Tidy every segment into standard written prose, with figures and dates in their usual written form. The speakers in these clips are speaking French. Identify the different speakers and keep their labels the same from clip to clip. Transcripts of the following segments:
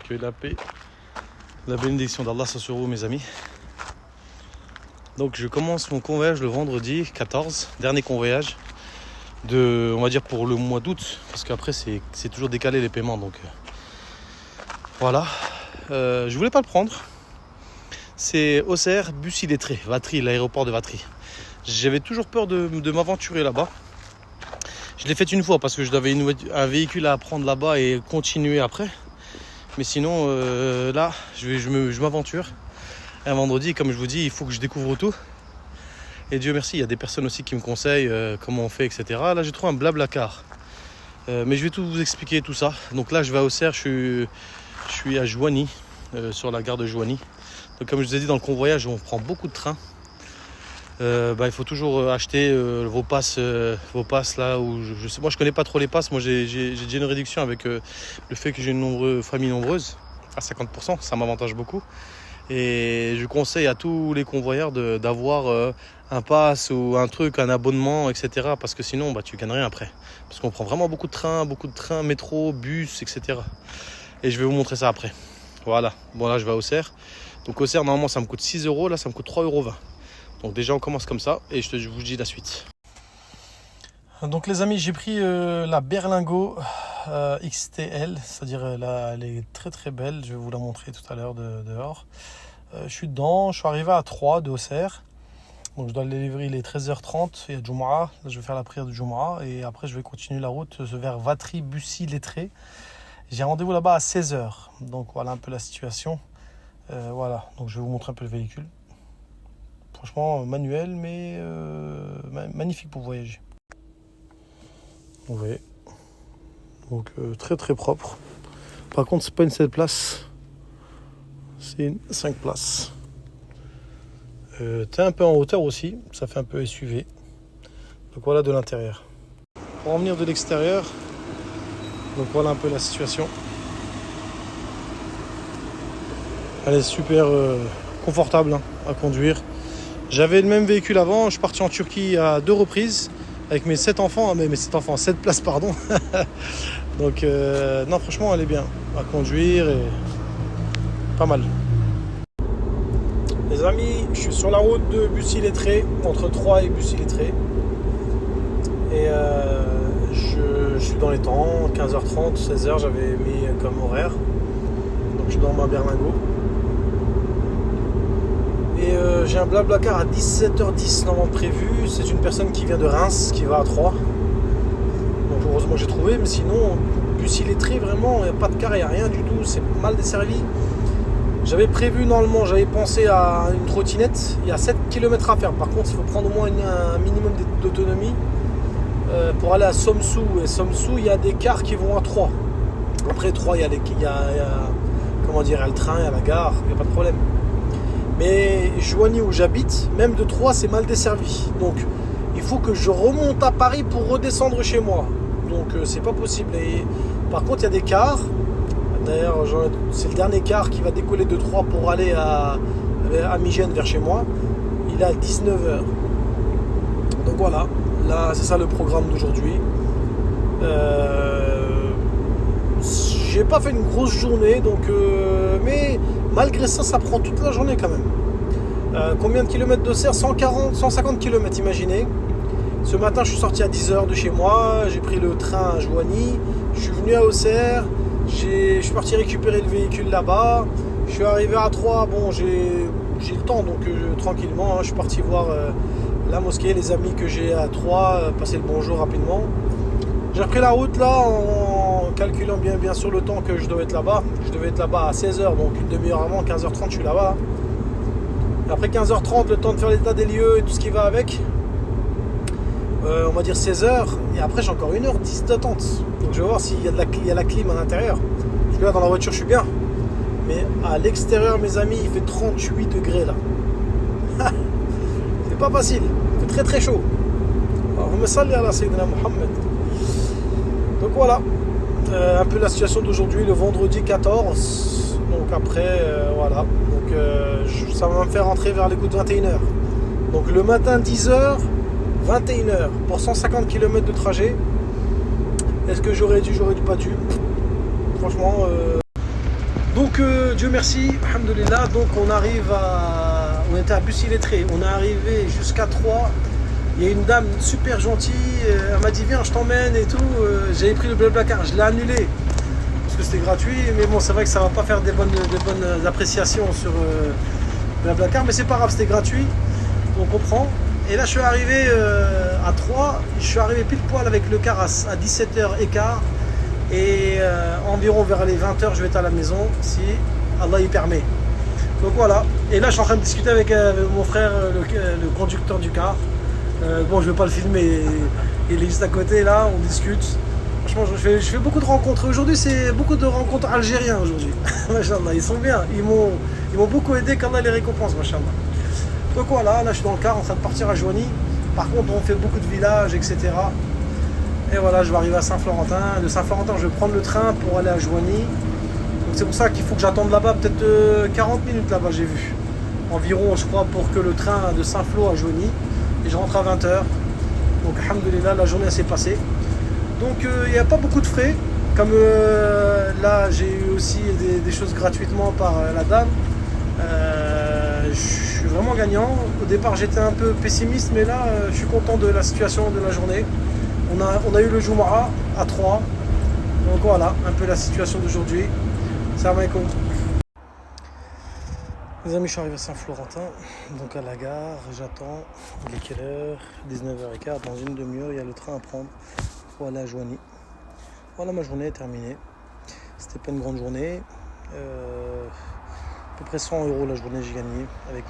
Speaker 1: Que la paix, la bénédiction d'Allah soit sur vous mes amis. Donc je commence mon convoyage le vendredi 14, dernier convoyage de, on va dire pour le mois d'août, parce qu'après c'est toujours décalé les paiements, donc voilà. Je voulais pas le prendre. C'est Auxerre, Bussy-Lettré, Vatry, l'aéroport de Vatry. J'avais toujours peur de m'aventurer là-bas. Je l'ai fait une fois parce que j'avais un véhicule à prendre là-bas et continuer après. Mais sinon, là, je m'aventure. Un vendredi, comme je vous dis, il faut que je découvre tout. Et Dieu merci, il y a des personnes aussi qui me conseillent comment on fait, etc. Là, j'ai trouvé un Blablacar. Mais je vais tout vous expliquer, tout ça. Donc là, je vais à Auxerre, je suis à Joigny, sur la gare de Joigny. Donc comme je vous ai dit, dans le convoyage, on prend beaucoup de trains. Il faut toujours acheter vos passes là où je sais, moi je connais pas trop les passes. Moi j'ai déjà une réduction avec le fait que j'ai une famille nombreuse à 50%, ça m'avantage beaucoup. Et je conseille à tous les convoyeurs d'avoir un pass ou un truc, un abonnement, etc. Parce que sinon tu gagnes rien après. Parce qu'on prend vraiment beaucoup de trains, métro, bus, etc. Et je vais vous montrer ça après. Voilà, bon là je vais à Auxerre. Donc Auxerre normalement ça me coûte 6 €, là ça me coûte 3,20 €. Donc déjà on commence comme ça et je vous dis la suite. Donc les amis, j'ai pris la Berlingo XTL, c'est-à-dire elle est très très belle, je vais vous la montrer tout à l'heure dehors. Je suis dedans, je suis arrivé à 3 de Auxerre. Donc je dois le livrer, il est 13h30, il y a Jumu'ah, là je vais faire la prière du Jumu'ah et après je vais continuer la route vers Vatry, Bussy-Lettré. J'ai un rendez-vous là-bas à 16h, donc voilà un peu la situation. Voilà, donc je vais vous montrer un peu le véhicule. Franchement manuel mais magnifique pour voyager. Vous voyez. Donc très très propre. Par contre c'est pas une 7 places. C'est une 5 places. T'es un peu en hauteur aussi. Ça fait un peu SUV. Donc voilà de l'intérieur. Pour en venir de l'extérieur. Donc voilà un peu la situation. Elle est super confortable à conduire. J'avais le même véhicule avant, je suis parti en Turquie à 2 reprises avec mes 7 enfants, 7 places pardon. Donc non franchement elle est bien à conduire et pas mal. Les amis, je suis sur la route de Bussy-Lettré, entre Troyes et Bussy-Lettré. Et je suis dans les temps, 15h30, 16h j'avais mis comme horaire. Donc je suis dans ma Berlingo. Et j'ai un Blablacar à 17h10 normalement prévu. C'est une personne qui vient de Reims, qui va à Troyes. Donc heureusement que j'ai trouvé, mais sinon, Bussy-Lettré, vraiment, il n'y a pas de car, il n'y a rien du tout, c'est mal desservi. J'avais prévu normalement, j'avais pensé à une trottinette, il y a 7 km à faire. Par contre, il faut prendre au moins un minimum d'autonomie pour aller à Somsou. Et Somsou, il y a des cars qui vont à Troyes. Après Troyes, il y a le train, il y a la gare, il n'y a pas de problème. Mais Joigny où j'habite, même de Troyes, c'est mal desservi. Donc il faut que je remonte à Paris pour redescendre chez moi. Donc c'est pas possible. Et par contre, il y a des cars. D'ailleurs, c'est le dernier car qui va décoller de Troyes pour aller à Migène vers chez moi. Il est à 19h. Donc voilà, là c'est ça le programme d'aujourd'hui. J'ai pas fait une grosse journée, donc mais malgré ça, ça prend toute la journée quand même. Combien de kilomètres d'Auxerre? 150 km, imaginez. Ce matin, je suis sorti à 10h de chez moi, j'ai pris le train à Joigny, je suis venu à Auxerre, je suis parti récupérer le véhicule là-bas, je suis arrivé à Troyes, bon j'ai le temps, donc tranquillement, je suis parti voir la mosquée, les amis que j'ai à Troyes, passer le bonjour rapidement. J'ai repris la route là en calculant bien sûr le temps que je devais être là-bas. Je devais être là-bas à 16h, donc une demi-heure avant, 15h30 je suis là-bas. Après 15h30, le temps de faire l'état des lieux et tout ce qui va avec. On va dire 16h, et après j'ai encore 1h10 d'attente. Donc je vais voir s'il y a la clim à l'intérieur. Parce que là dans la voiture je suis bien. Mais à l'extérieur mes amis, il fait 38 degrés là. C'est pas facile, il fait très très chaud. Alors on me salue à la Sayyidina Mohammed. Donc voilà, un peu la situation d'aujourd'hui, le vendredi 14. Donc après, voilà. Donc ça va me faire rentrer vers les coups de 21h. Donc le matin 10h, 21h pour 150 km de trajet. Est-ce que j'aurais dû pas dû? Franchement,
Speaker 2: Donc Dieu merci, alhamdoulilah, donc on était à Bussy-Lettré, on est arrivé jusqu'à 3. Il y a une dame super gentille, elle m'a dit viens je t'emmène et tout, j'avais pris le Blablacar, je l'ai annulé parce que c'était gratuit, mais bon c'est vrai que ça va pas faire des bonnes appréciations sur Blablacar, mais c'est pas grave, c'était gratuit, donc on prend. Et là je suis arrivé à 3, je suis arrivé pile poil avec le car à 17h15 et environ vers les 20h je vais être à la maison si Allah y permet. Donc voilà, et là je suis en train de discuter avec mon frère, le conducteur du car. Bon, je vais pas le filmer, il est juste à côté là, on discute. Franchement, je fais beaucoup de rencontres. Aujourd'hui, c'est beaucoup de rencontres algériens aujourd'hui. Machallah, ils sont bien, ils m'ont beaucoup aidé, qu'Allah les récompense, machallah. Donc voilà, là je suis dans le car en train de partir à Joigny. Par contre, on fait beaucoup de villages, etc. Et voilà, je vais arriver à Saint-Florentin. De Saint-Florentin, je vais prendre le train pour aller à Joigny. Donc c'est pour ça qu'il faut que j'attende là-bas, peut-être 40 minutes là-bas, j'ai vu. Environ, je crois, pour que le train de Saint-Flour à Joigny. Et je rentre à 20h. Donc alhamdoulilah, la journée s'est passée. Donc il n'y a pas beaucoup de frais. Comme là j'ai eu aussi des choses gratuitement par la dame. Je suis vraiment gagnant. Au départ j'étais un peu pessimiste, mais là je suis content de la situation de la journée. On a eu le Jumu'ah à 3. Donc voilà, un peu la situation d'aujourd'hui. Salam alaikum. Les amis, je suis arrivé à Saint-Florentin, donc à la gare, j'attends. Il est quelle heure? 19h15, dans une demi-heure, il y a le train à prendre pour aller à Joigny. Voilà, ma journée est terminée. C'était pas une grande journée. À peu près 100 € la journée j'ai gagné avec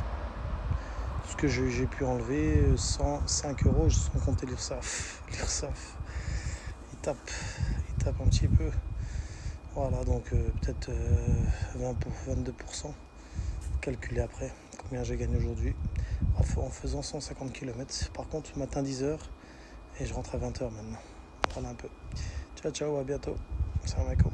Speaker 2: ce que j'ai pu enlever. 105 € sans compter l'URSSAF. L'URSSAF, il tape un petit peu. Voilà, donc peut-être 22%. Calculer après combien j'ai gagné aujourd'hui en faisant 150 km. Par contre, matin 10h et je rentre à 20h maintenant. Voilà un peu. Ciao, ciao, à bientôt. Salam alaikum.